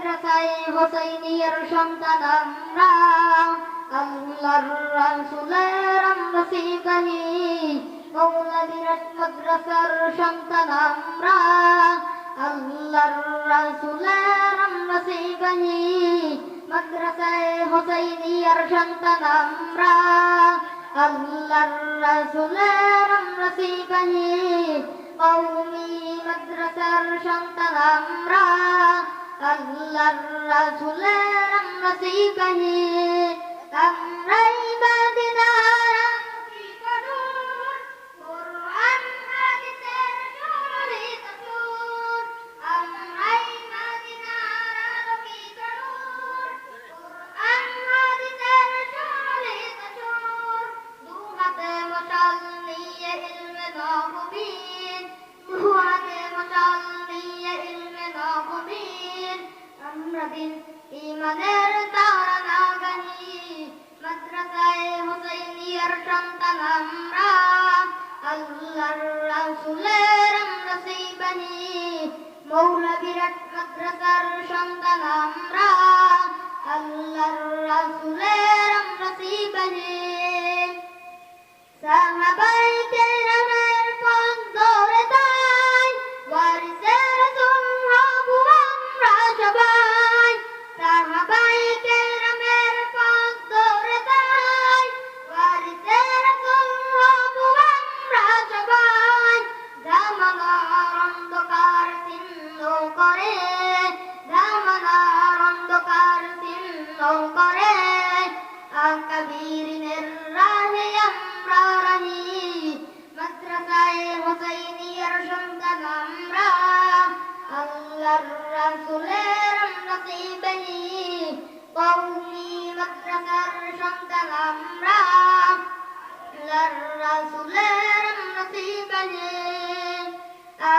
মাদ্রাসায় হোসাইনিয়ার সন্তান আমরা, আল্লাহর রাসূলের আমরা সিপাহী, মৌলভীরাজ মাদ্রাসার সন্তান আমরা, আল্লাহর রাসূলের আমরা সিপাহী, মাদ্রাসায় হোসাইনিয়ার সন্তান আমরা, আল্লাহর রাসূলের আমরা সিপাহী, কওমি মাদ্রাসার সন্তান আমরা, আল্লাহর রাসূলের আমরা সিপাহী। আমরাই মদিনার আলোকিত নূর, কুরআন হাদিসের সুললিত সুর। আমরাই মদিনার আলোকিত নূর, কুরআন হাদিসের সুললিত সুর। দু হাতে মশাল নিয়ে ইলমে নববীর, দু হাতে মশাল নিয়ে ইলমে নববীর। আমরা দিন ঈমানের তারানা গাহি, মাদ্রাসায় হোসাইনিয়ার সন্তান আমরা, আল্লাহর রাসূলের আমরা সিপাহী, মৌলভীরাজ মাদ্রাসার সন্তান আমরা, আল্লাহর রাসূলের আমরা সিপাহী। সাহাবায়ে কেরামের পথ ধরে তাই ওয়ারিসে রাসূল হব আমরা সবাই। সাহাবায়ে কেরামের পথ ধরে তাই ওয়ারিসে রাসূল হব আমরা সবাই। জামানার অন্ধকার ছিন্ন করে, জামানার অন্ধকার ছিন্ন করে, আকাবিরিনের রাহে আমরা রাহি, মাদ্রাসায় হোসাইনিয়ার সন্তান আমরা, আল্লাহর রাসূলের আমরা সিপাহী, কওমি মাদ্রাসার সন্তান আমরা, আল্লাহর রাসূলের আমরা সিপাহী।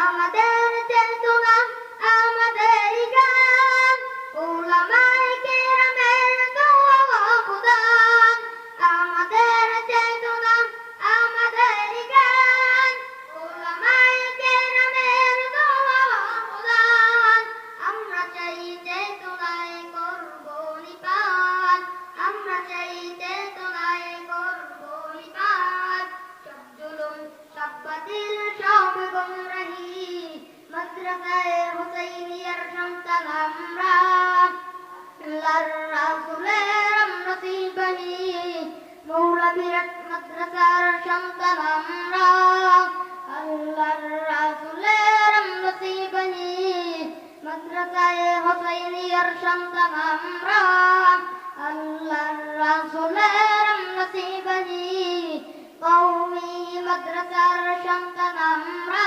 আমাদের চেতনা আমাদের গান, উলামায়ে কেরামের দোয়া অবদান। আমাদের চেতনা আমাদের গান, উলামায়ে কেরামের দোয়া অবদান। আমরা চাই চেতনায় করব নিপাত, আমরা চাই চেতনায় করব নিপাত। সব জুলুম সব বাতিল সব গুমরাহি, মাদ্রাসায় হোসাইনিয়ার সন্তান আমরা, আল্লাহর রাসূলের আমরা সিপাহী, মৌলভীরাজ মাদ্রাসার সন্তান আমরা, আল্লাহর রাসূলের আমরা সিপাহী, মাদ্রাসায় হোসাইনিয়ার সন্তান আমরা, আল্লাহর রাসূলের আমরা সিপাহী, কওমি মাদ্রাসার সন্তান আমরা,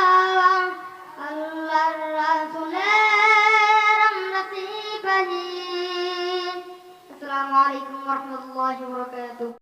আল্লাহর রাসূলের আমরা সিপাহী। আসসালামু আলাইকুম ওয়া রাহমাতুল্লাহি ওয়া বারাকাতুহু।